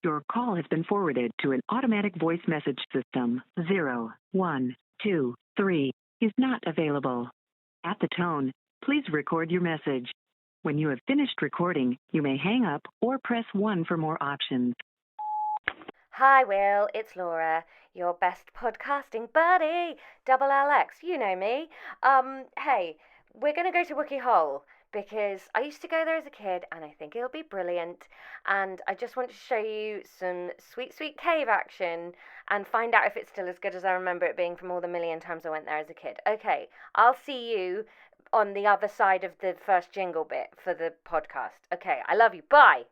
Your call has been forwarded to an automatic voice message system. 0123 is not available. At the tone, please record your message. When you have finished recording, you may hang up or press 1 for more options. Hi Will, it's Laura, your best podcasting buddy, Double LX, you know me. Hey, we're going to go to Wookey Hole because I used to go there as a kid and I think it'll be brilliant, and I just want to show you some sweet cave action and find out if it's still as good as I remember it being from all the million times I went there as a kid. Okay, I'll see you on the other side of the first jingle bit for the podcast. Okay, I love you, bye!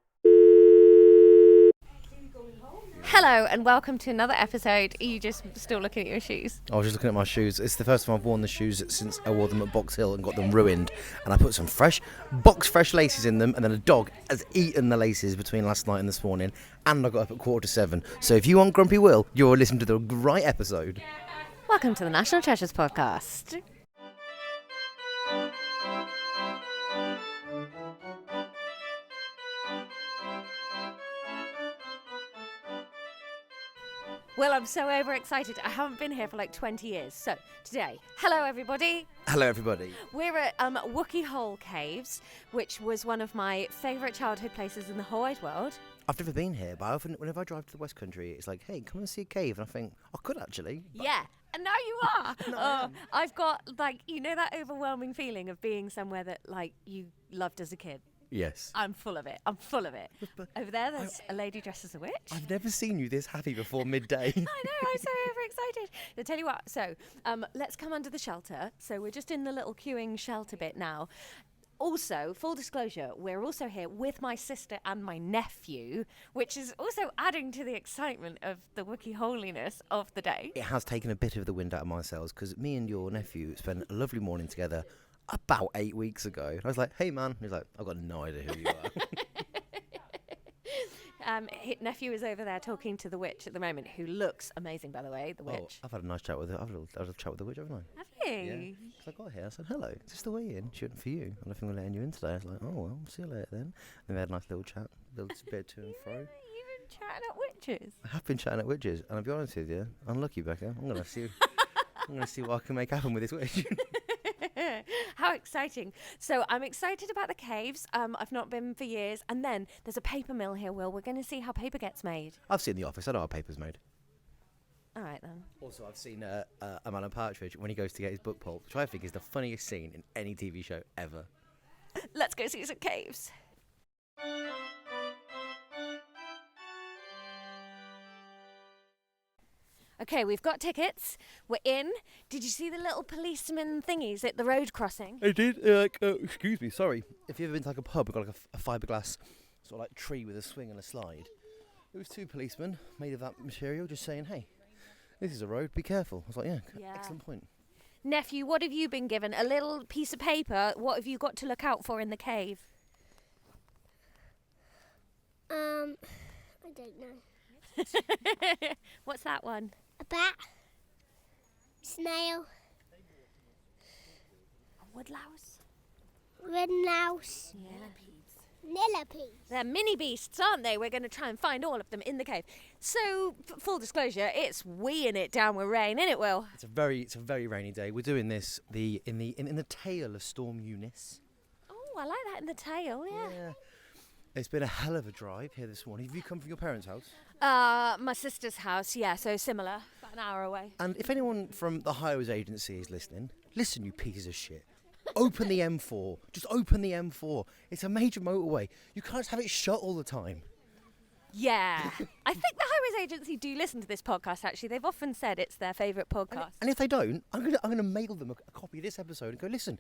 Hello and welcome to another episode. Are you just still looking at your shoes? I was just looking at my shoes. It's the first time I've worn the shoes since I wore them at Box Hill and got them ruined. And I put some fresh laces in them, and then a dog has eaten the laces between last night and this morning, and I got up at 6:45. So if you want Grumpy Will, you're listening to the right episode. Welcome to the National Treasures podcast. Well, I'm so overexcited. I haven't been here for like 20 years. So, today, hello everybody. Hello everybody. We're at Wookey Hole Caves, which was one of my favourite childhood places in the whole wide world. I've never been here, but whenever I drive to the West Country, it's like, hey, come and see a cave. And I think, I could actually. Yeah, and now you are. I've got, like, you know that overwhelming feeling of being somewhere that, like, you loved as a kid? Yes. I'm full of it. Over there's a lady dressed as a witch. I've never seen you this happy before midday. I know, I'm so overexcited. I'll tell you what, so let's come under the shelter. So we're just in the little queuing shelter bit now. Also, full disclosure, we're also here with my sister and my nephew, which is also adding to the excitement of the Wookey holiness of the day. It has taken a bit of the wind out of my sails, because me and your nephew spent a lovely morning together about 8 weeks ago. I was like, hey man. He's like, I've got no idea who you are. Nephew is over there talking to the witch at the moment, who looks amazing, by the way, the witch. I've had a nice chat with her. I've had a chat with the witch, haven't I? Have you? Yeah. So I got here, I said, hello, is this the way in? She went, for you. I don't think we're letting you in today. I was like, oh well, see you later then. And we had a nice little chat, a little bit to and fro. You've been chatting at witches? I have been chatting at witches, and I'll be honest with you, unlucky, Becca. I'm going to see what I can make happen with this witch. How exciting. So I'm excited about the caves. I've not been for years. And then there's a paper mill here, Will. We're going to see how paper gets made. I've seen The Office. I know how paper's made. All right, then. Also, I've seen a man on Partridge when he goes to get his book pulp, which I think is the funniest scene in any TV show ever. Let's go see some caves. Okay, we've got tickets. We're in. Did you see the little policeman thingies at the road crossing? I did. Excuse me, sorry. If you've ever been to like a pub, we've got like a fiberglass sort of like tree with a swing and a slide. It was 2 policemen made of that material just saying, hey, this is a road, be careful. I was like, yeah. Excellent point. Nephew, what have you been given? A little piece of paper. What have you got to look out for in the cave? I don't know. What's that one? A bat. Snail. A woodlouse. Ridlouse. Millipedes. They're mini beasts, aren't they? We're going to try and find all of them in the cave. So, full disclosure, it's weeing it down with rain, innit, Will? It's a very rainy day. We're doing this in the tail of Storm Eunice. Oh, I like that, in the tail, yeah. It's been a hell of a drive here this morning. Have you come from your parents' house? My sister's house, yeah, so similar, about an hour away. And if anyone from the highways agency is listening, listen, you pieces of shit. Open the M4. Just open the M4. It's a major motorway. You can't have it shut all the time. Yeah. I think the highways agency do listen to this podcast, actually. They've often said it's their favourite podcast. And if they don't, I'm gonna mail them a copy of this episode and go, listen,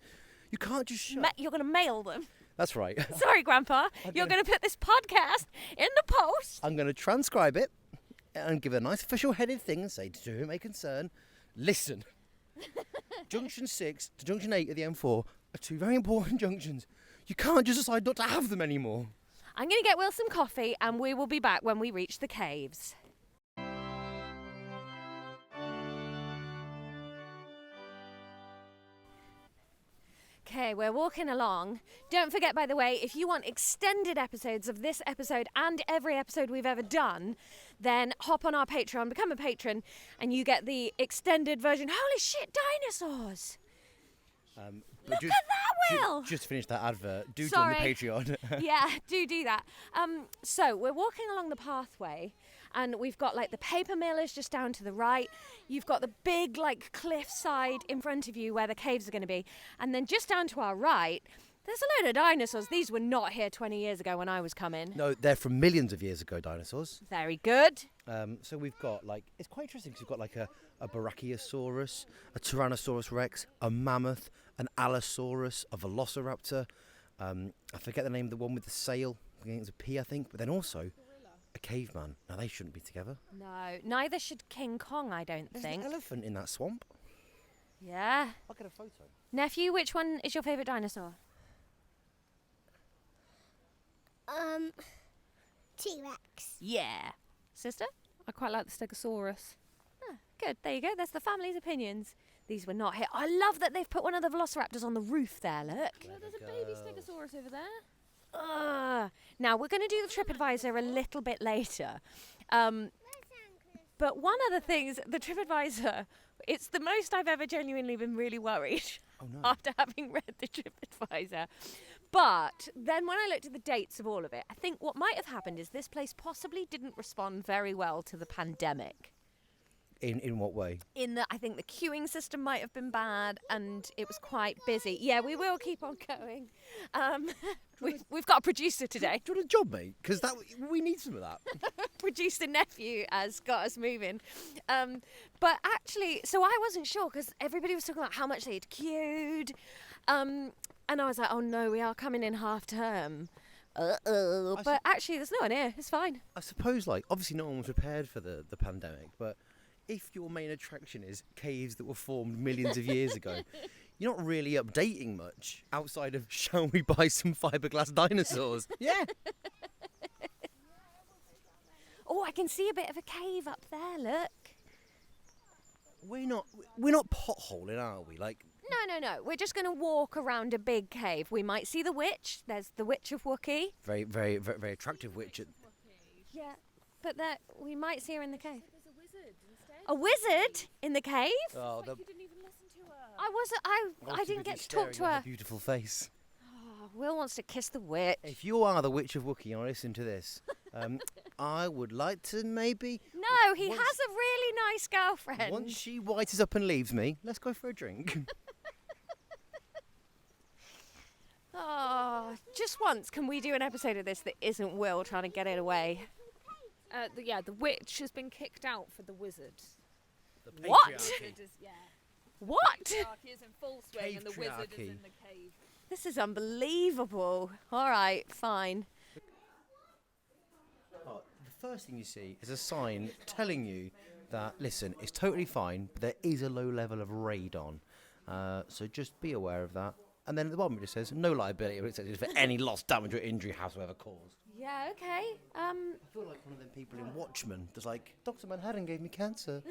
you can't just shut. You're going to mail them? That's right. Sorry, Grandpa. You're going to put this podcast in the post. I'm going to transcribe it and give it a nice official headed thing and say, to whom it may concern, listen. Junction 6 to Junction 8 of the M4 are 2 very important junctions. You can't just decide not to have them anymore. I'm going to get Will some coffee and we will be back when we reach the caves. Okay, we're walking along. Don't forget, by the way, if you want extended episodes of this episode and every episode we've ever done, then hop on our Patreon, become a patron, and you get the extended version. Holy shit, dinosaurs! Look at that, Will! Just finish that advert. Do Sorry. join the Patreon. Yeah, do that. So we're walking along the pathway, and we've got like the paper mill is just down to the right. You've got the big like cliffside in front of you where the caves are going to be, and then just down to our right, there's a load of dinosaurs. These were not here 20 years ago when I was coming. No, they're from millions of years ago, dinosaurs. Very good. So we've got like, it's quite interesting because we've got like a Brachiosaurus, a Tyrannosaurus Rex, a mammoth, an Allosaurus, a Velociraptor. I forget the name of the one with the sail. I think it's a P, I think. But then also a caveman. Now they shouldn't be together. No, neither should King Kong, I don't There's think. an elephant in that swamp. Yeah. I'll get a photo. Nephew, which one is your favourite dinosaur? T-Rex. Yeah. Sister? I quite like the Stegosaurus. Ah, good, there you go. That's the family's opinions. These were not here. I love that they've put one of the velociraptors on the roof there, look. Oh, there's a baby Stegosaurus over there. Now, we're going to do the TripAdvisor a little bit later. But one of the things, the TripAdvisor, it's the most I've ever genuinely been really worried after having read the TripAdvisor. But then when I looked at the dates of all of it, I think what might have happened is this place possibly didn't respond very well to the pandemic. In what way? In that I think the queuing system might have been bad and it was quite busy. Yeah, we will keep on going. We've got a producer today. Do you want a job, mate? Because we need some of that. Producer Nephew has got us moving. But actually, so I wasn't sure because everybody was talking about how much they'd queued. And I was like, oh no, we are coming in half term. But actually, there's no one here. It's fine. I suppose, like, obviously no one was prepared for the pandemic, but if your main attraction is caves that were formed millions of years ago, you're not really updating much outside of, shall we buy some fiberglass dinosaurs? Yeah. Oh, I can see a bit of a cave up there, look. We're not potholing, are we? Like, No. We're just going to walk around a big cave. We might see the witch. There's the Witch of Wookie. very, very, very, very attractive witch. Yeah, but we might see her in the cave. There's a wizard instead. A wizard in the cave? Oh, You didn't even listen to her. I didn't get to talk to her. Beautiful face. Oh, Will wants to kiss the witch. If you are the Witch of Wookie and I listen to this, I would like to maybe. No, he has a really nice girlfriend. Once she whites up and leaves me, let's go for a drink. Oh, just once, can we do an episode of this that isn't Will trying to get it away? The witch has been kicked out for the wizard. What? Wizard is, What? Patriarchy is in full swing and the wizard is in the cave. This is unbelievable. All right, fine. Oh, the first thing you see is a sign telling you that, listen, it's totally fine, but there is a low level of radon. So just be aware of that. And then at the bottom it just says, no liability for any loss, damage or injury howsoever caused. Yeah, okay. I feel like one of them people in Watchmen, just like, Dr. Manhattan gave me cancer.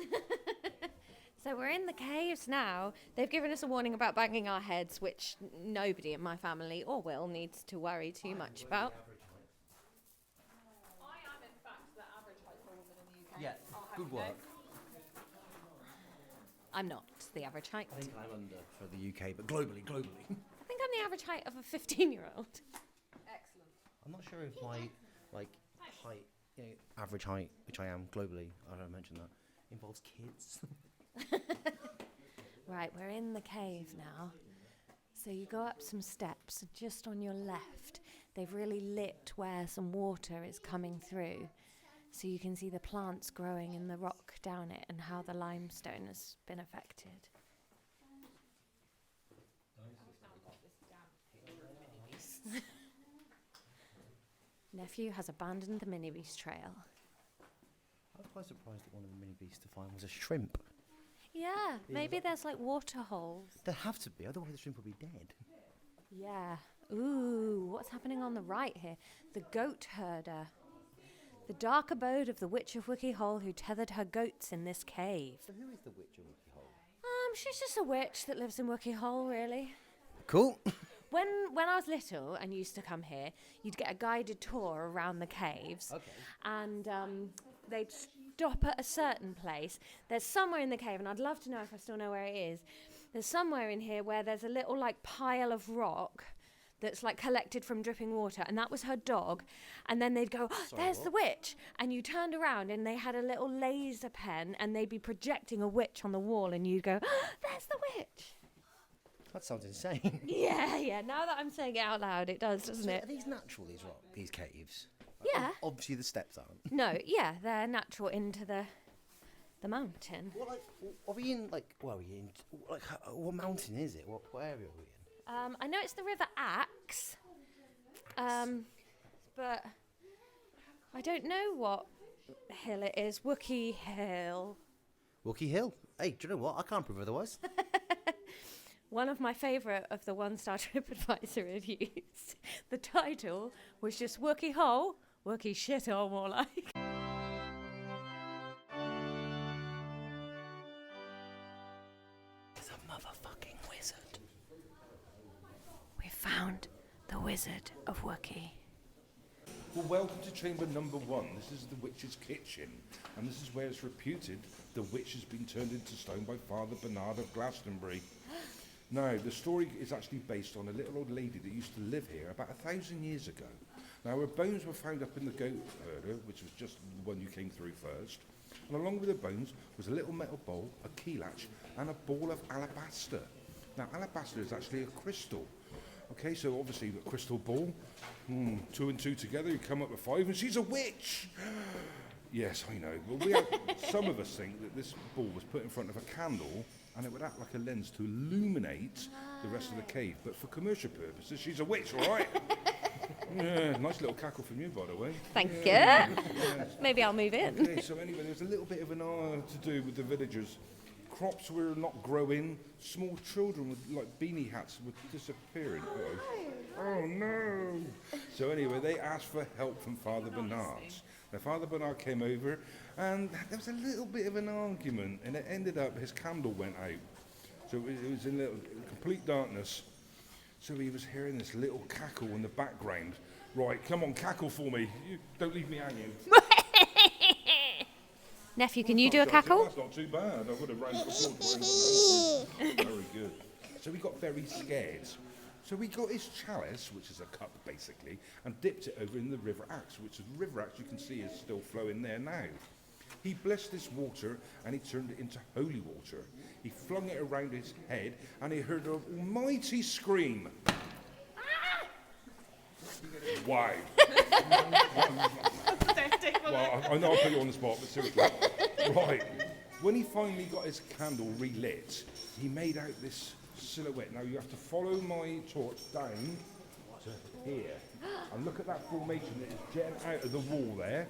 So we're in the caves now. They've given us a warning about banging our heads, which nobody in my family or Will needs to worry too much about. I am, in fact, the average height for a woman in the UK. Yeah, I'll have good you know. work. I'm not the average height. I think I'm under for the UK, but globally. I think I'm the average height of a 15-year-old. Excellent. I'm not sure if my height, average height, which I am globally, I don't mention that, involves kids. Right, we're in the cave now. So you go up some steps, just on your left. They've really lit where some water is coming through. So you can see the plants growing in the rock down it and how the limestone has been affected. Nephew has abandoned the mini beast trail. I was quite surprised that one of the mini beasts to find was a shrimp. Yeah, maybe there's like water holes. There have to be, otherwise the shrimp would be dead. Yeah. Ooh, what's happening on the right here? The goat herder. The dark abode of the Witch of Wookey Hole who tethered her goats in this cave. So who is the Witch of Wookey Hole? She's just a witch that lives in Wookey Hole, really. Cool. When I was little and used to come here, you'd get a guided tour around the caves. Okay. And they'd stop at a certain place. There's somewhere in the cave, and I'd love to know if I still know where it is. There's somewhere in here where there's a little like pile of rock that's like collected from dripping water, and that was her dog. And then they'd go, there's the witch. And you turned around and they had a little laser pen, and they'd be projecting a witch on the wall, and you'd go, there's the witch. That sounds insane. Yeah. Now that I'm saying it out loud, it does, doesn't it? Are these natural, these caves? Yeah. Obviously the steps aren't. No, yeah, they're natural into the mountain. What, like, are we in, like, where are we in? Like, what mountain is it? What area are we in? I know it's the River Axe, but I don't know what hill it is. Wookey Hole. Wookey Hill. Hey, do you know what? I can't prove otherwise. One of my favourite of the one-star TripAdvisor reviews. The title was just Wookey Hole, Wookey Shithole, more like. There's a motherfucking wizard. We found the Wizard of Wookey. Well, welcome to chamber number 1. This is the witch's kitchen, and this is where it's reputed the witch has been turned into stone by Father Bernard of Glastonbury. Now, the story is actually based on a little old lady that used to live here about 1,000 years ago. Now, her bones were found up in the goat herder, which was just the one you came through first. And along with the bones was a little metal bowl, a key latch, and a ball of alabaster. Now, alabaster is actually a crystal. Okay, so obviously the crystal ball, 2 and 2 together, you come up with 5, and she's a witch. Yes, I know. Well, some of us think that this ball was put in front of a candle, and it would act like a lens to illuminate the rest of the cave. But for commercial purposes, she's a witch, all right? Yeah, nice little cackle from you, by the way. Thank you. Yes. Maybe I'll move in. Okay, so anyway, there's a little bit of an hour to do with the villagers. Crops were not growing. Small children with like beanie hats were disappearing. Oh no! So anyway, they asked for help from Father Bernard. Now Father Bernard came over, and there was a little bit of an argument, and it ended up his candle went out. So it was in complete darkness. So he was hearing this little cackle in the background. Right, come on, cackle for me. Don't leave me hanging. Nephew, can you do a cackle? That's not too bad. I would have round applause. Very good. So he got very scared. So he got his chalice, which is a cup basically, and dipped it over in the River Axe, which the River Axe you can see is still flowing there now. He blessed this water and he turned it into holy water. He flung it around his head and he heard an almighty scream. Wow. Well, I know I put you on the spot, but seriously. Right. When he finally got his candle relit, he made out this silhouette. Now you have to follow my torch down to here. And look at that formation that is jetting out of the wall there.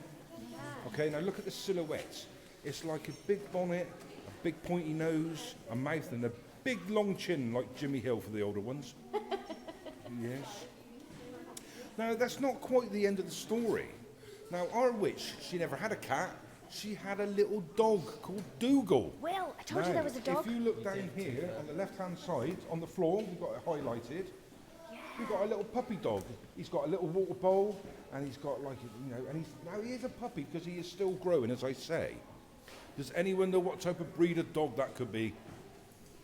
Okay, now look at the silhouette. It's like a big bonnet, a big pointy nose, a mouth, and a big long chin like Jimmy Hill for the older ones. Yes. Now, that's not quite the end of the story. Now, our witch, she never had a cat. She had a little dog called Dougal. Will, I told you there was a dog. If you look down here on the left-hand side, on the floor, we've got it highlighted. Yeah. We've got a little puppy dog. He's got a little water bowl, and he's got like, and now he is a puppy because he is still growing, as I say. Does anyone know what type of breed of dog that could be?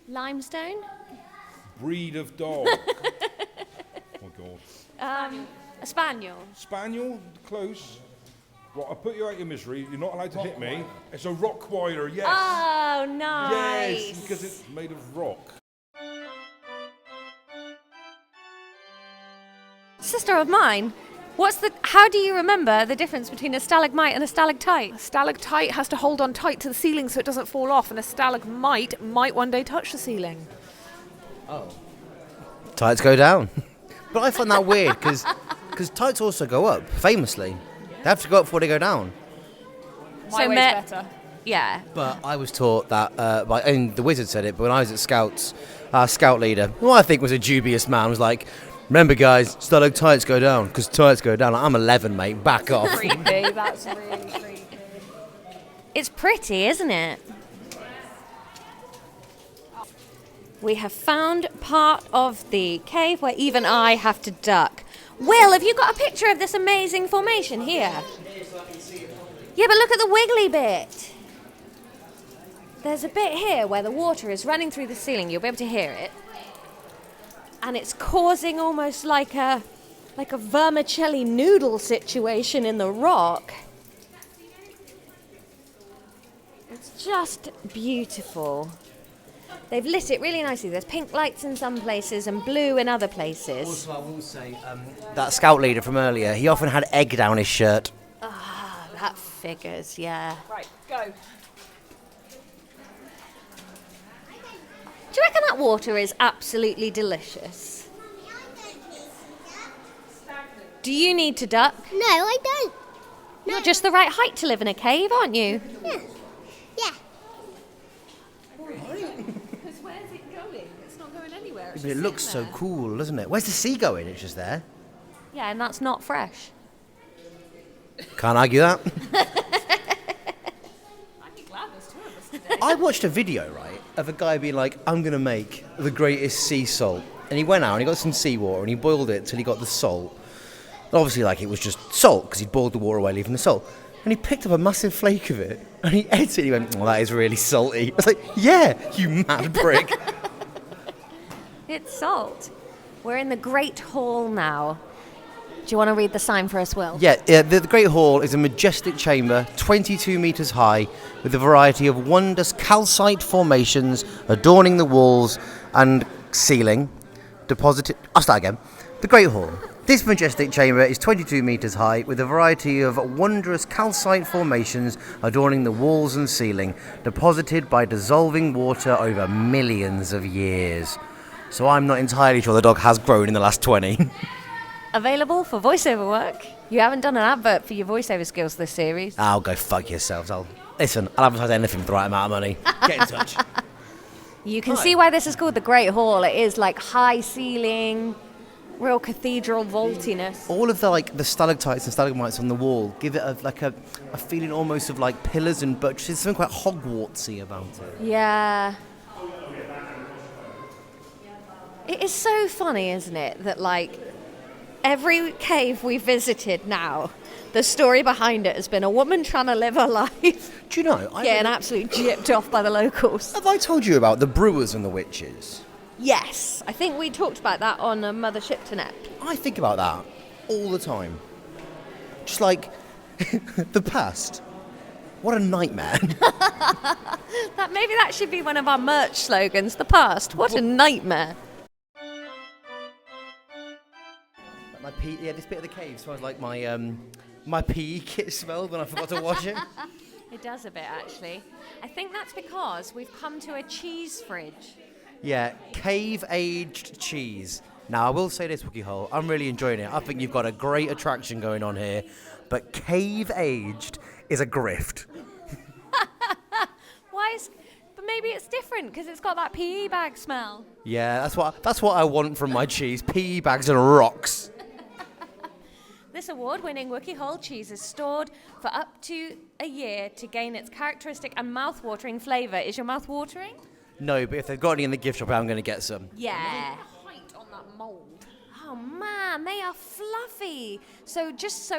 Limestone? Breed of dog. Oh my God. A spaniel. Spaniel, close. Right, I'll put you out your misery. You're not allowed to hit me. It's a Rottweiler, yes. Oh, nice. Yes, because it's made of rock. Sister of mine, how do you remember the difference between a stalagmite and a stalactite? A stalactite has to hold on tight to the ceiling so it doesn't fall off, and a stalagmite might one day touch the ceiling. Oh. Tights go down. But I find that weird because tights also go up, famously. They have to go up before they go down. My way's better. Yeah. But I was taught that, and the wizard said it, but when I was at Scouts, our scout leader, who I think was a dubious man, was like, remember guys, stalactites go down, because tights go down. Like, I'm 11, mate, back off. Creepy, that's really creepy. It's pretty, isn't it? We have found part of the cave where even I have to duck. Will, have you got a picture of this amazing formation here? Yeah, but look at the wiggly bit. There's a bit here where the water is running through the ceiling. You'll be able to hear it. And it's causing almost like a vermicelli noodle situation in the rock. It's just beautiful. They've lit it really nicely. There's pink lights in some places and blue in other places. Also, I will say, that scout leader from earlier, he often had egg down his shirt. Ah, that figures, yeah. Right, go. Do you reckon that water is absolutely delicious? Do you need to duck? No, I don't. You're just the right height to live in a cave, aren't you? Yeah. Yeah. Because where's it going? It's not going anywhere. It's But it just looks sitting so there. cool, doesn't it? Where's the sea going? It's just there. Yeah, and that's not fresh. Can't argue that. I'd be glad there's two of us today. I watched a video, right, of a guy being like, I'm going to make the greatest sea salt. And he went out and he got some seawater and he boiled it till he got the salt. And obviously, like, it was just salt because he'd boiled the water away, leaving the salt. And he picked up a massive flake of it and he ate it and he went, oh, that is really salty. I was like, yeah, you mad prick. It's salt. We're in the Great Hall now. Do you want to read the sign for us, Will? Yeah, the Great Hall is a majestic chamber, 22 metres high, with a variety of wondrous calcite formations adorning the walls and ceiling. I'll start again. The Great Hall. This majestic chamber is 22 metres high, with a variety of wondrous calcite formations adorning the walls and ceiling, deposited by dissolving water over millions of years. So I'm not entirely sure the dog has grown in the last 20. Available for voiceover work. You haven't done an advert for your voiceover skills this series. I'll go fuck yourselves. I'll advertise anything for the right amount of money. Get in touch. You can see why this is called the Great Hall. It is like high ceiling, real cathedral vaultiness. All of the stalactites and stalagmites on the wall give it a feeling almost of like pillars and buttresses. Something quite Hogwartsy about it. Yeah. It is so funny, isn't it, that like every cave we visited now, the story behind it has been a woman trying to live her life. Do you know? Getting absolutely gypped off by the locals. Have I told you about the brewers and the witches? Yes, I think we talked about that on Mothership to Nep. I think about that all the time. Just like the past. What a nightmare. Maybe that should be one of our merch slogans. The past. What a nightmare. This bit of the cave smells like my PE kit smelled when I forgot to wash it. It does a bit, actually. I think that's because we've come to a cheese fridge. Yeah, cave-aged cheese. Now, I will say this, Wookey Hole, I'm really enjoying it. I think you've got a great attraction going on here, but cave-aged is a grift. But maybe it's different because it's got that PE bag smell. Yeah, that's what I want from my cheese, PE bags and rocks. This award-winning Wookey Hole cheese is stored for up to a year to gain its characteristic and mouth-watering flavour. Is your mouth watering? No, but if they've got any in the gift shop, I'm going to get some. Yeah. Height on that mould. Oh man, they are fluffy. So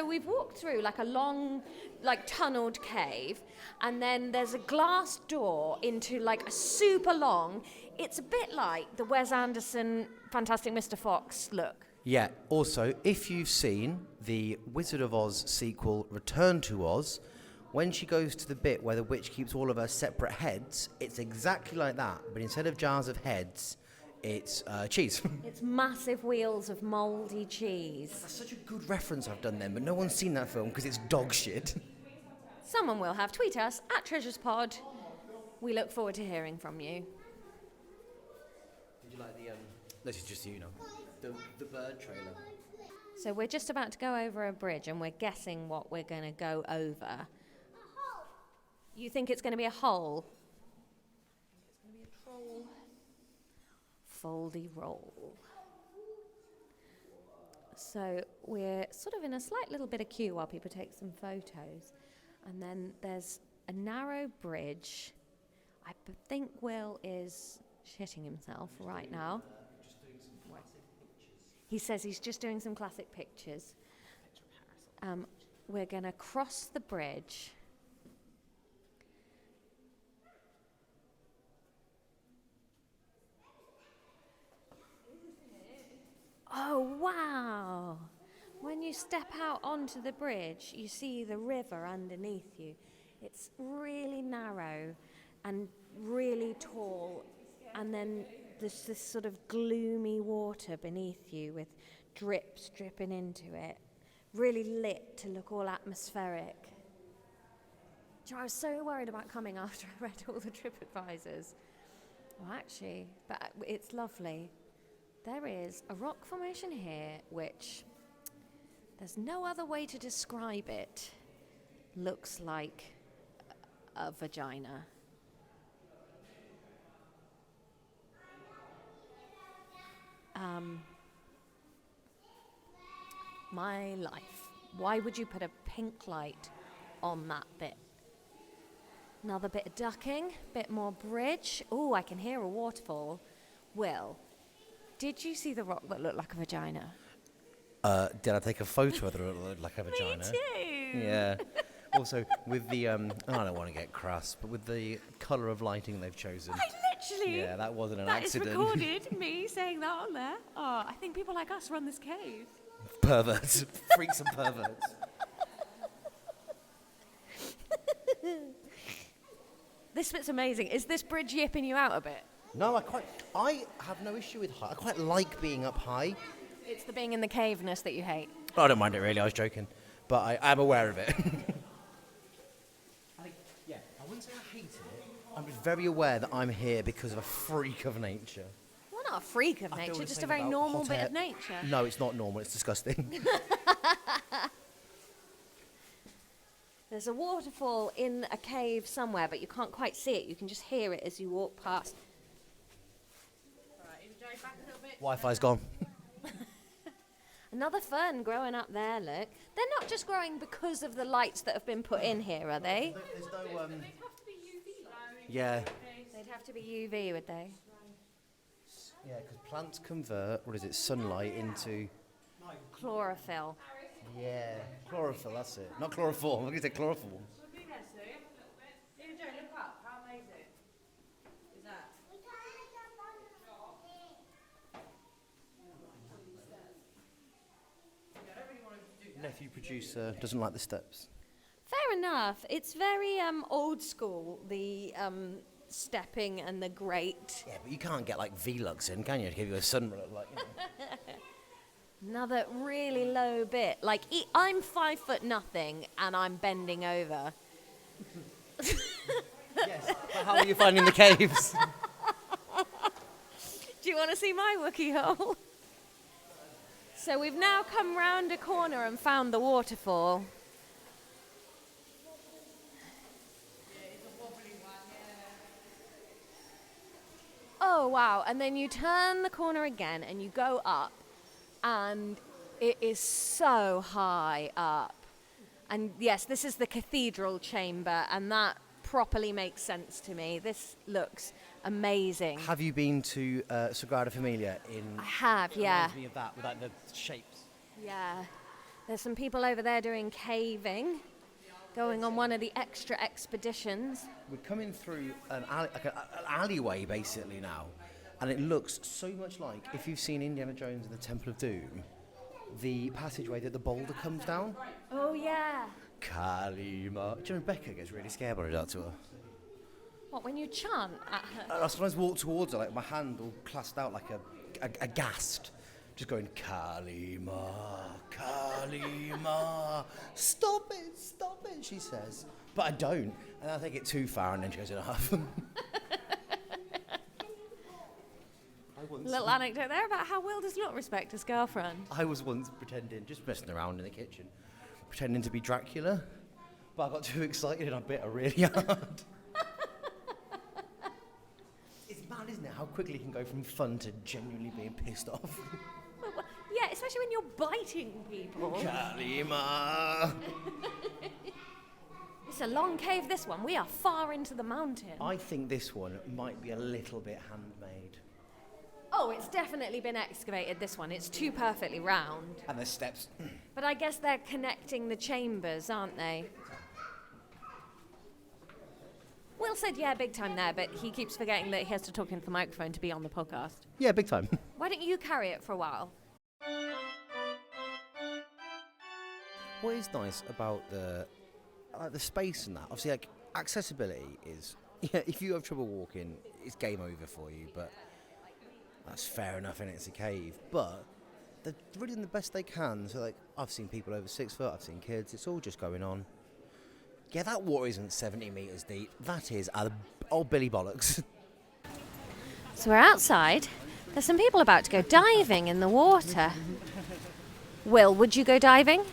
we've walked through like a long, like tunneled cave, and then there's a glass door into like a super long. It's a bit like the Wes Anderson Fantastic Mr. Fox look. Yeah, also, if you've seen the Wizard of Oz sequel, Return to Oz, when she goes to the bit where the witch keeps all of her separate heads, it's exactly like that, but instead of jars of heads, it's cheese. It's massive wheels of mouldy cheese. That's such a good reference I've done then, but no one's seen that film because it's dog shit. Someone will have. Tweet us at TreasuresPod. We look forward to hearing from you. Did you like the, this is just you know, the bird trailer? So we're just about to go over a bridge and we're guessing what we're going to go over. You think it's going to be a hole? It's going to be a troll. Foldy roll. So we're sort of in a slight little bit of queue while people take some photos. And then there's a narrow bridge. I think Will is shitting himself right now. He says he's just doing some classic pictures. We're going to cross the bridge. Oh, wow. When you step out onto the bridge, you see the river underneath you. It's really narrow and really tall, and then there's this sort of gloomy water beneath you with drips dripping into it, really lit to look all atmospheric. Do you know, I was so worried about coming after I read all the TripAdvisors. Well, actually, but it's lovely. There is a rock formation here which, there's no other way to describe it, looks like a vagina. My life. Why would you put a pink light on that bit? Another bit of ducking, bit more bridge. Oh, I can hear a waterfall. Will, did you see the rock that looked like a vagina? Did I take a photo of it that looked like a vagina? Me too. Yeah. Also, with the, I don't want to get crass, but with the colour of lighting they've chosen. Literally. Yeah, that wasn't an That accident. is recorded, me saying that on there. Oh, I think people like us run this cave. Perverts. Freaks and perverts. This bit's amazing. Is this bridge yipping you out a bit? No, I have no issue with height. I quite like being up high. It's the being in the caveness that you hate. I don't mind it really, I was joking. But I am aware of it. I wouldn't say I hate it. I'm just very aware that I'm here because of a freak of nature. Well, not a freak of I feel nature, the just a same very about normal hot bit air. of nature. No, it's not normal, it's disgusting. There's a waterfall in a cave somewhere, but you can't quite see it. You can just hear it as you walk past. Wi-Fi's gone. Another fern growing up there, look. They're not just growing because of the lights that have been put in here, are they? There's no, Yeah. They'd have to be UV, would they? Yeah, because plants convert, sunlight into... Chlorophyll. Yeah, chlorophyll, that's it. Not chloroform, I'm going to say chloroform. Nephew producer doesn't like the steps. Fair enough. It's very old school, the stepping and the grate. Yeah, but you can't get like V-Lux in, can you? To give you a sun, like, you know. Another really low bit. Like, I'm 5 foot nothing and I'm bending over. Yes, but how are you finding the caves? Do you want to see my Wookey Hole? So we've now come round a corner and found the waterfall. Oh, wow. And then you turn the corner again and you go up, and it is so high up. And yes, this is the Cathedral Chamber, and that properly makes sense to me. This looks amazing. Have you been to Sagrada Familia in... I have, It yeah. reminds me of that, with like the shapes. Yeah. There's some people over there doing caving, going on one of the extra expeditions. We're coming through an alleyway, basically, now. And it looks so much like, if you've seen Indiana Jones and the Temple of Doom, the passageway that the boulder comes down. Oh, yeah. Kalima. Do you know Rebecca gets really scared when I do that to her? What, when you chant at her? I sometimes walk towards her, like my hand all clasped out like aghast, just going, Kalima, Kalima, stop it, she says. But I don't, and I take it too far, and then she goes, enough. Little anecdote there about how Will does not respect his girlfriend. I was once pretending, just messing around in the kitchen, pretending to be Dracula, but I got too excited and I bit her really hard. It's mad, isn't it, how quickly it can go from fun to genuinely being pissed off. Yeah, especially when you're biting people. Kalima! It's a long cave, this one. We are far into the mountain. I think this one might be a little bit handmade. Oh, it's definitely been excavated, this one. It's too perfectly round. And there's steps. But I guess they're connecting the chambers, aren't they? Will said, yeah, big time there, but he keeps forgetting that he has to talk into the microphone to be on the podcast. Yeah, big time. Why don't you carry it for a while? What is nice about the space and that, obviously, like, accessibility is, yeah, if you have trouble walking, it's game over for you, but that's fair enough, and it's a cave. But they're really doing the best they can. So, like, I've seen people over 6 foot, I've seen kids, it's all just going on. Yeah, that water isn't 70 metres deep. That is old Billy Bollocks. So we're outside. There's some people about to go diving in the water. Will, would you go diving?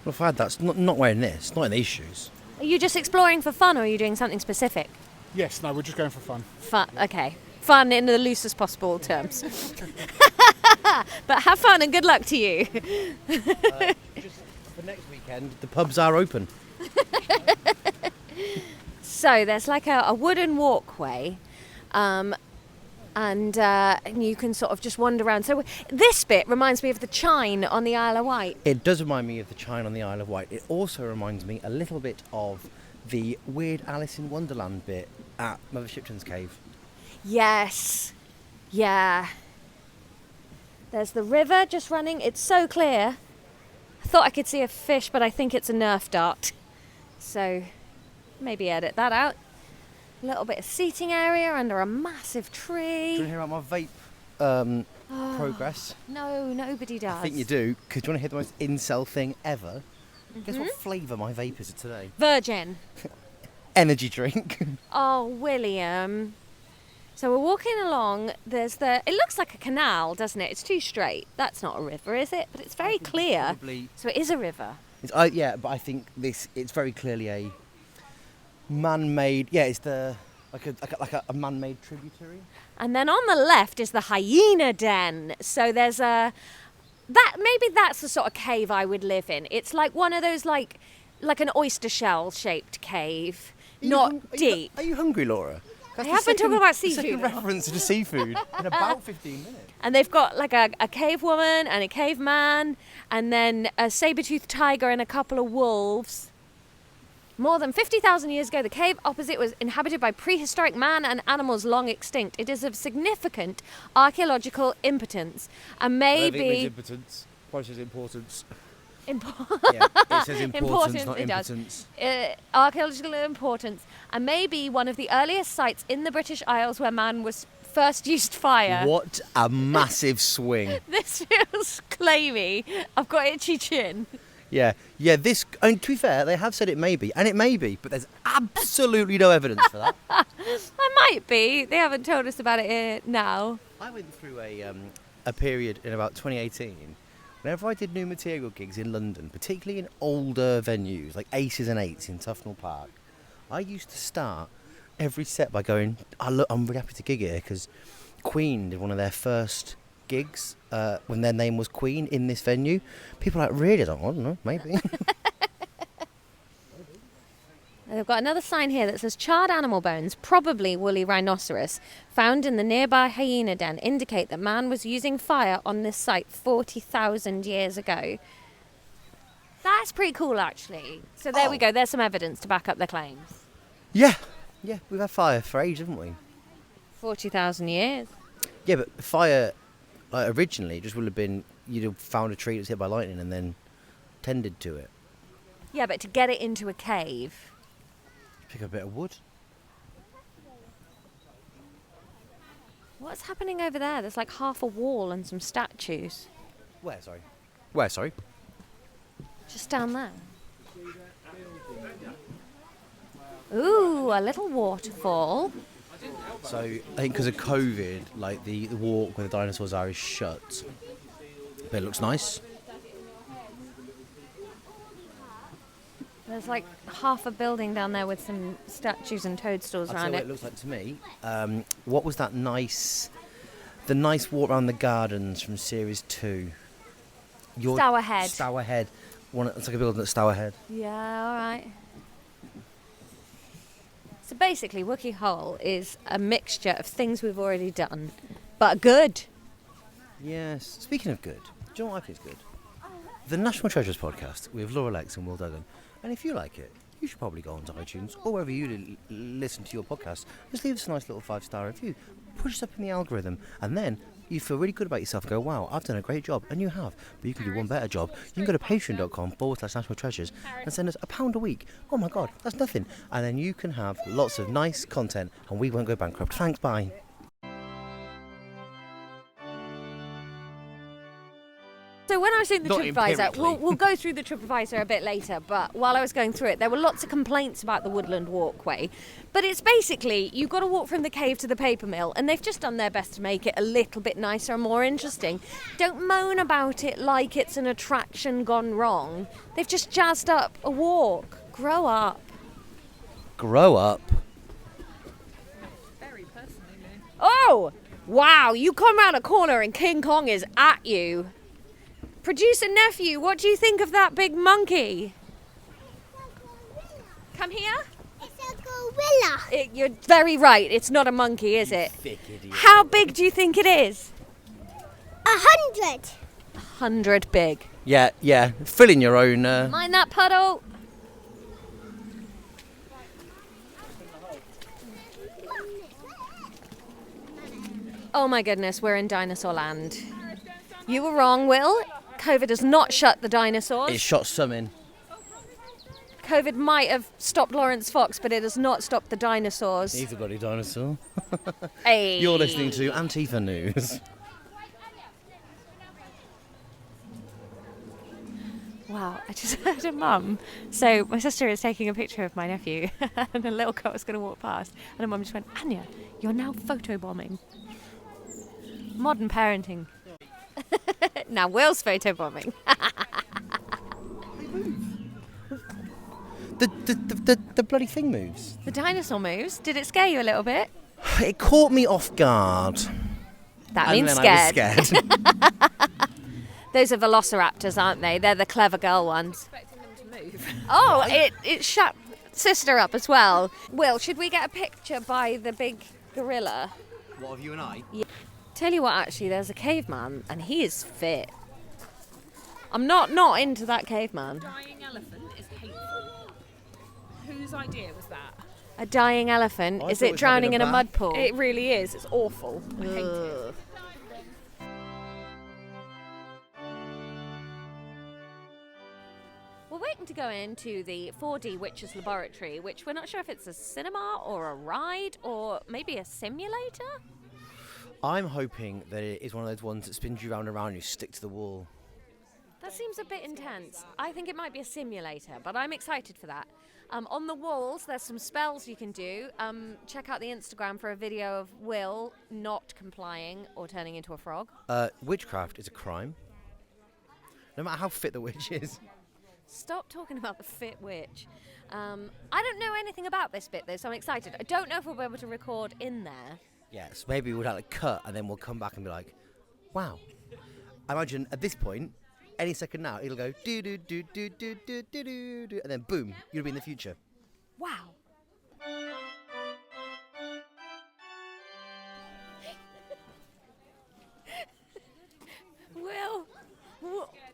Well, if I had that, not wearing this, not in these shoes. Are you just exploring for fun, or are you doing something specific? Yes, no, we're just going for fun. Fun, okay. Fun in the loosest possible terms. But have fun and good luck to you. Just for next weekend, the pubs are open. So there's like a wooden walkway, and you can sort of just wander around. So this bit reminds me of the Chine on the Isle of Wight. It does remind me of the Chine on the Isle of Wight. It also reminds me a little bit of the weird Alice in Wonderland bit at Mother Shipton's cave. Yes, yeah. There's the river just running. It's so clear. I thought I could see a fish, but I think it's a Nerf dart. So maybe edit that out. A little bit of seating area under a massive tree. Do you want to hear about my vape progress? No, nobody does. I think you do, because do you want to hear the most incel thing ever? Guess what flavour my vape is today? Virgin. Energy drink. Oh, William. So we're walking along. It looks like a canal, doesn't it? It's too straight. That's not a river, is it? But it's very clear. Probably, so it is a river. yeah, but I think it's very clearly a man-made. Yeah, it's like a man-made tributary. And then on the left is the Hyena Den. So there's maybe that's the sort of cave I would live in. It's like one of those like an oyster shell shaped cave, not deep. Are you hungry, Laura? I have been talking about seafood. Second reference to seafood in about 15 minutes. And they've got like a cave woman and a caveman, and then a saber-toothed tiger and a couple of wolves. More than 50,000 years ago, the cave opposite was inhabited by prehistoric man and animals long extinct. It is of significant archaeological importance, and maybe... I don't think it means impotence. Probably says importance. Yeah, it says importance, not impotence. Archaeological importance, and maybe one of the earliest sites in the British Isles where man was first used fire. What a massive swing. This feels claimy. I've got itchy chin. Yeah, this, and to be fair, they have said it may be, and it may be, but there's absolutely no evidence for that. There might be. They haven't told us about it now. I went through a period in about 2018. Whenever I did new material gigs in London, particularly in older venues like Aces and Eights in Tufnell Park, I used to start every set by going, I'm really happy to gig here, because Queen did one of their first gigs when their name was Queen in this venue. People are like, really? I don't know, maybe. They've got another sign here that says charred animal bones, probably woolly rhinoceros, found in the nearby Hyena Den, indicate that man was using fire on this site 40,000 years ago. That's pretty cool, actually. So there we go. There's some evidence to back up their claims. Yeah, we've had fire for ages, haven't we? 40,000 years. Yeah, but fire, originally, just would have been, you'd have found a tree that was hit by lightning and then tended to it. Yeah, but to get it into a cave... Pick up a bit of wood. What's happening over there? There's like half a wall and some statues. Where, sorry? Just down there. Ooh, a little waterfall. So, I think because of COVID, like the walk where the dinosaurs are is shut. But it looks nice. There's like half a building down there with some statues and toadstools around What it. it looks like to me. What was that the nice walk around the gardens from Series 2? Stour Head. Stour Head. It's like a building at Stour Head. Yeah, all right. So basically, Wookey Hole is a mixture of things we've already done, but good. Yes. Speaking of good, do you know what I think is good? The National Treasures podcast with Laura Lex and Will Duggan. And if you like it, you should probably go onto iTunes or wherever you listen to your podcast. Just leave us a nice little 5-star review. Push us up in the algorithm, and then you feel really good about yourself and go, wow, I've done a great job. And you have. But you can do one better job. You can go to patreon.com/National Treasures and send us £1 a week. Oh my God, that's nothing. And then you can have lots of nice content and we won't go bankrupt. Thanks, bye. So when I was doing the Not TripAdvisor, empirically. we'll go through the TripAdvisor a bit later, but while I was going through it, there were lots of complaints about the Woodland Walkway. But it's basically, you've got to walk from the cave to the paper mill, and they've just done their best to make it a little bit nicer and more interesting. Don't moan about it like it's an attraction gone wrong. They've just jazzed up a walk. Grow up. Grow up. Very personally, Lou. Oh! Wow, you come round a corner and King Kong is at you. Producer Nephew, what do you think of that big monkey? Come here. It's a gorilla. You're very right. It's not a monkey, is it? Thick idiot. How big do you think it is? 100. 100 big. Yeah. Fill in your own... Mind that puddle. Oh my goodness, we're in dinosaur land. You were wrong, Will. COVID has not shut the dinosaurs. It shot some in. COVID might have stopped Lawrence Fox, but it has not stopped the dinosaurs. He's a bloody dinosaur. Hey. You're listening to Antifa News. Wow, I just heard a mum. So my sister is taking a picture of my nephew and a little girl was going to walk past and her mum just went, Anya, you're now photobombing. Modern parenting. Now Will's photobombing. The bloody thing moves. The dinosaur moves. Did it scare you a little bit? It caught me off guard. That And means then I scared. was scared. Those are velociraptors, aren't they? They're the clever girl ones. Expecting them to move. Oh, it shut sister up as well. Will, should we get a picture by the big gorilla? What of you and I? Tell you what, actually, there's a caveman, and he is fit. I'm not into that caveman. Dying elephant is hateful. Whose idea was that? A dying elephant? I Is thought it it was drowning in having a a mud pool? It really is. It's awful. I hate it. Ugh. We're waiting to go into the 4D Witches Laboratory, which we're not sure if it's a cinema or a ride or maybe a simulator. I'm hoping that it is one of those ones that spins you round and round and you stick to the wall. That seems a bit intense. I think it might be a simulator, but I'm excited for that. On the walls, there's some spells you can do. Check out the Instagram for a video of Will not complying or turning into a frog. Witchcraft is a crime. No matter how fit the witch is. Stop talking about the fit witch. I don't know anything about this bit, though, so I'm excited. I don't know if we'll be able to record in there. Yes, maybe we'll have a cut and then we'll come back and be like, wow. I imagine at this point, any second now, it'll go do do do do do do do do do, and then boom, you'll be in the future. Wow. Will,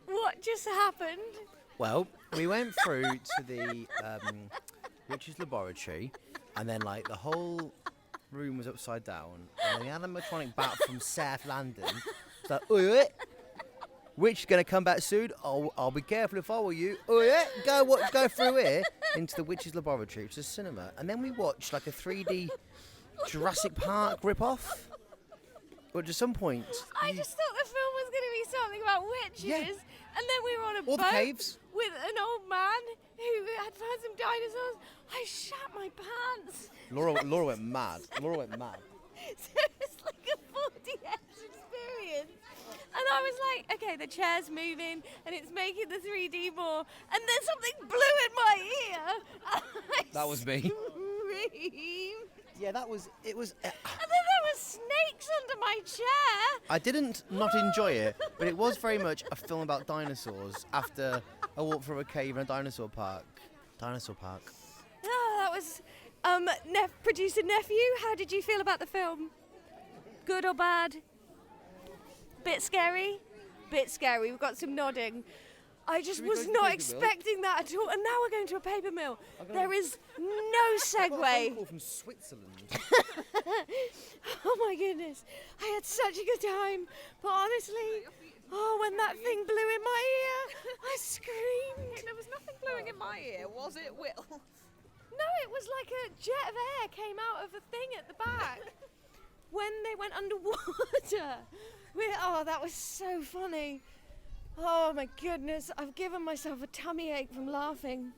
what just happened? Well, we went through to the witch's laboratory, and then like the whole room was upside down, and the animatronic bat from South London was like, "Oh yeah, witch is gonna come back soon. I'll be careful if I were you. Oh yeah, go through here into the witch's laboratory, which is a cinema, and then we watched like a 3D Jurassic Park rip-off. Which at some point, I just thought the film was going to be something about witches, Yeah. and then we were on a All the boat caves. with an old man who had found some dinosaurs. I shat my pants. Laura went mad. Laura went mad. So it's like a 4DX experience. And I was like, okay, the chair's moving and it's making the 3D more, and then something blew in my ear. That was me. Screamed. Yeah, it was. And then there were snakes under my chair. I didn't not enjoy it, but it was very much a film about dinosaurs after a walk through a cave in a dinosaur park. Oh, that was Producer Nephew, how did you feel about the film? Good or bad? Bit scary? Bit scary. We've got some nodding. I just was not expecting that at all. And now we're going to a paper mill. There is no segue. I got a phone call from Switzerland. Oh my goodness. I had such a good time. But honestly, when that thing blew in my ear, I screamed. There was nothing blowing in my ear, was it, Will? No, it was like a jet of air came out of a thing at the back when they went underwater. That was so funny. Oh my goodness, I've given myself a tummy ache from laughing.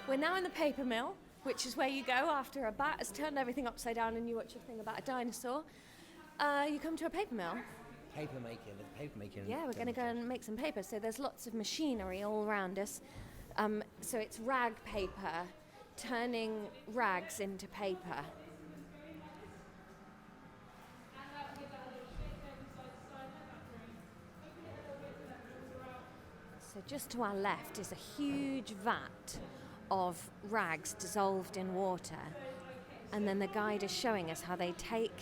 We're now in the paper mill, which is where you go after a bat has turned everything upside down and you watch a thing about a dinosaur. You come to a paper mill. Paper making. Yeah, we're going to go and make some paper. So there's lots of machinery all around us. So it's rag paper, turning rags into paper. So just to our left is a huge vat of rags dissolved in water. And then the guide is showing us how they take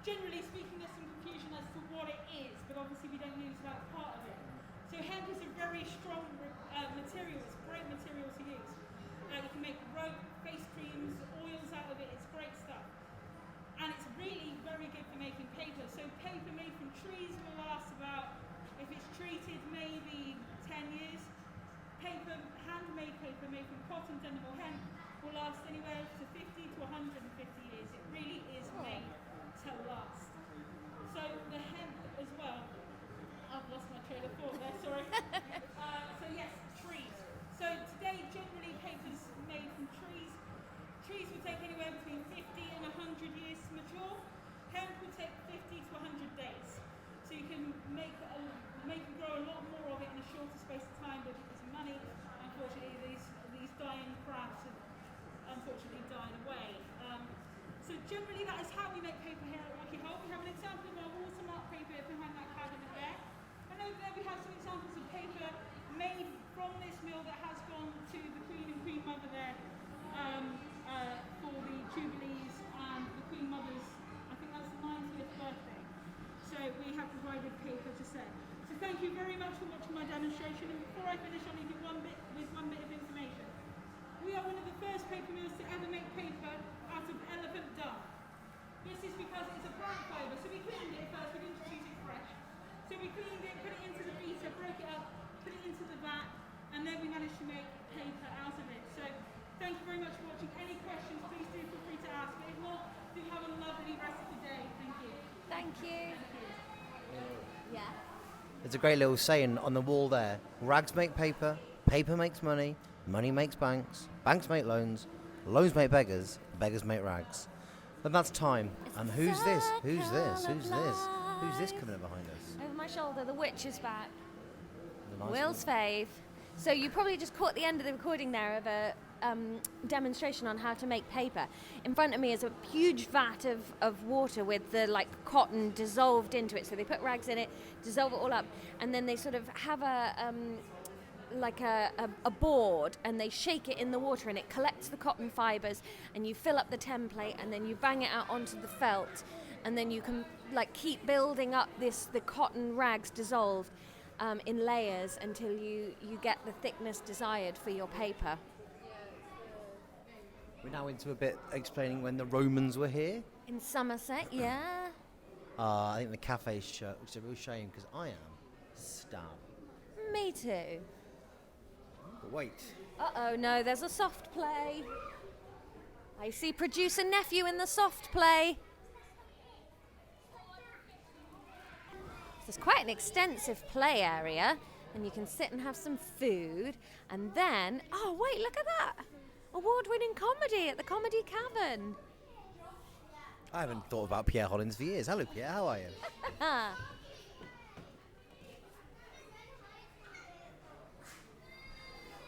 generally speaking, there's some confusion as to what it is, but obviously we don't use that part of it. So hemp is a very strong material. It's a great material to use. You can make rope, face creams, oils out of it. It's great stuff. And it's really very good for making paper. So paper made from trees will last about, if it's treated, maybe 10 years. Paper, handmade paper made from cotton, denim or hemp will last anywhere to 50 to 150 years. It really is made to last. So the hemp as well, I've lost my train of thought there, sorry. So yes, trees. So today generally paper's made from trees. Trees will take anywhere between 50 and 100 years to mature. Hemp will take 50 to 100 days. So you can make and grow a lot more of it in a shorter space of time, but because of money, unfortunately these dying crafts have unfortunately died away. So generally that is how we make paper here at Wookey Hole. We have an example of our watermark paper behind that cabinet there. And over there we have some examples of paper made from this mill that has gone to the Queen and Queen Mother there for the Jubilees and the Queen Mother's, I think that's the 90th birthday. So we have provided paper to say. So thank you very much for watching my demonstration. And before I finish, I'll leave you one bit of information. We are one of the first paper mills to ever make paper out of elephant dung. This is because it's a plant fibre, so we cleaned it first, we didn't treat it fresh. So we cleaned it, put it into the beater, broke it up, put it into the vat, and then we managed to make paper out of it. So thank you very much for watching. Any questions, please do feel free to ask. But if not, do have a lovely rest of the day. Thank you. Thank you. Yeah. There's a great little saying on the wall there. Rags make paper, paper makes money, money makes banks, banks make loans, loans make beggars, beggars make rags. And that's time. And who's this? Who's this? Who's this? Who's this coming up behind us? Over my shoulder, the witch is back. The nice Will's one. fave. So you probably just caught the end of the recording there of demonstration on how to make paper. In front of me is a huge vat of water with the cotton dissolved into it. So they put rags in it, dissolve it all up, and then they sort of have a board, and they shake it in the water, and it collects the cotton fibres, and you fill up the template, and then you bang it out onto the felt, and then you can keep building up the cotton rags dissolved in layers until you get the thickness desired for your paper. We're now into a bit explaining when the Romans were here. In Somerset, yeah. I think the cafe's shut, which is a real shame because I am starving. Me too. But wait. Uh-oh, no, there's a soft play. I see producer Nephew in the soft play. There's quite an extensive play area, and you can sit and have some food, and then, oh wait, look at that! Award-winning comedy at the Comedy Cavern. I haven't thought about Pierre Hollins for years. Hello, Pierre, how are you?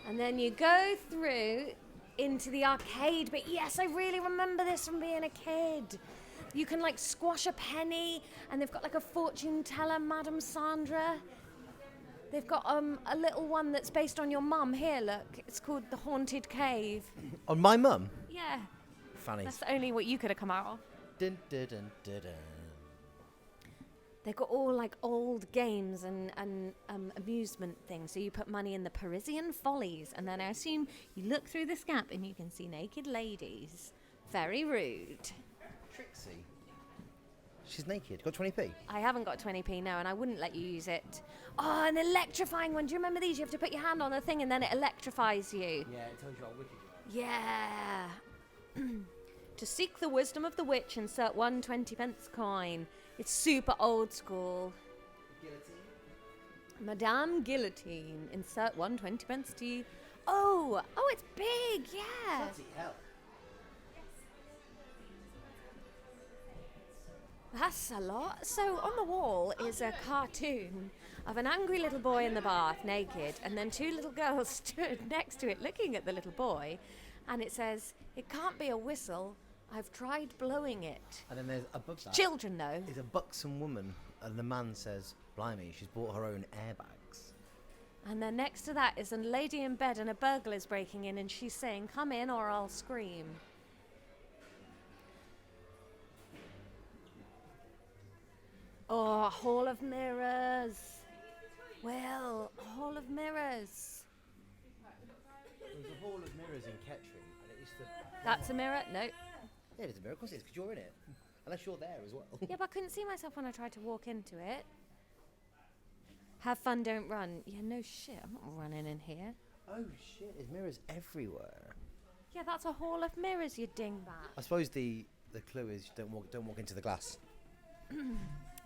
And then you go through into the arcade, but yes, I really remember this from being a kid. You can squash a penny, and they've got a fortune teller, Madame Sandra. They've got a little one that's based on your mum. Here, look, it's called The Haunted Cave. On my mum? Yeah. Funny. That's only what you could have come out of. Dun, dun, dun, dun, dun. They've got all old games and amusement things. So you put money in the Parisian Follies, and then I assume you look through this gap and you can see naked ladies. Very rude. Trixie. She's naked. Got 20p? I haven't got 20p now, and I wouldn't let you use it. Oh, an electrifying one. Do you remember these? You have to put your hand on the thing and then it electrifies you. Yeah, it tells you how wicked you are. Yeah. To seek the wisdom of the witch, insert 1 20p coin. It's super old school. Guillotine? Madame Guillotine, insert 1 20p tea. Oh, it's big, yeah. Bloody hell. That's a lot. So on the wall is a cartoon of an angry little boy in the bath, naked, and then 2 little girls stood next to it looking at the little boy, and it says, "It can't be a whistle. I've tried blowing it." And then there's above that. Children, though. Is a buxom woman, and the man says, "Blimey, she's bought her own airbags." And then next to that is a lady in bed, and a burglar's breaking in, and she's saying, "Come in or I'll scream." Oh, Hall of Mirrors. Well, Hall of Mirrors. There was a Hall of Mirrors in Kettering, and it used to... That's a mirror? No. Yeah, it's a mirror, of course it is, because you're in it. Unless you're there as well. Yeah, but I couldn't see myself when I tried to walk into it. Have fun, don't run. Yeah, no shit, I'm not running in here. Oh shit, there's mirrors everywhere. Yeah, that's a Hall of Mirrors, you dingbat. I suppose the clue is don't walk into the glass.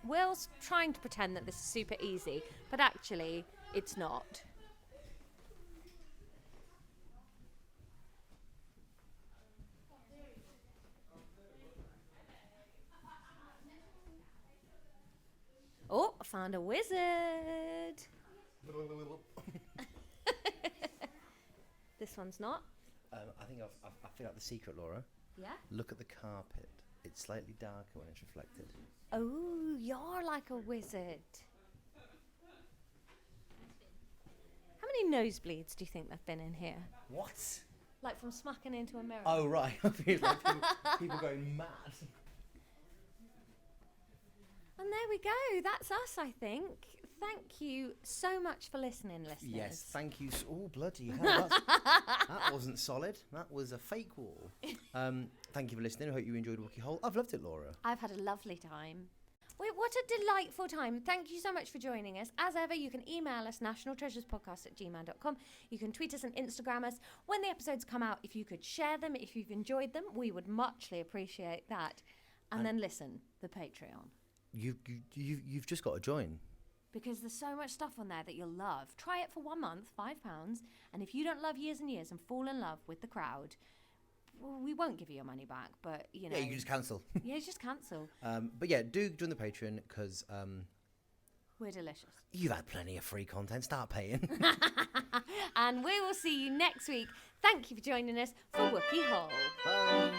Will's trying to pretend that this is super easy, but actually, it's not. Oh, I found a wizard. This one's not. I think I figured out the secret, Laura. Yeah? Look at the carpet. It's slightly darker when it's reflected. Oh, you're like a wizard. How many nosebleeds do you think there've been in here? What? Like from smacking into a mirror? Oh, right. I feel like people going mad. And there we go. That's us, I think. Thank you so much for listening, listeners. Yes, thank you. Oh, bloody hell. That wasn't solid. That was a fake wall. Thank you for listening. I hope you enjoyed Wookey Hole. I've loved it, Laura. I've had a lovely time. Wait, what a delightful time. Thank you so much for joining us. As ever, you can email us, nationaltreasurespodcast@gmail.com. You can tweet us and Instagram us. When the episodes come out, if you could share them, if you've enjoyed them, we would muchly appreciate that. And then listen, the Patreon. You've just got to join. Because there's so much stuff on there that you'll love. Try it for 1 month, £5. And if you don't love Years and Years and fall in love with the crowd, well, we won't give you your money back, but, you know. Yeah, you just cancel. Yeah, just cancel. But yeah, do join the Patreon because We're delicious. You've had plenty of free content. Start paying. And we will see you next week. Thank you for joining us for Wookey Hole. Bye.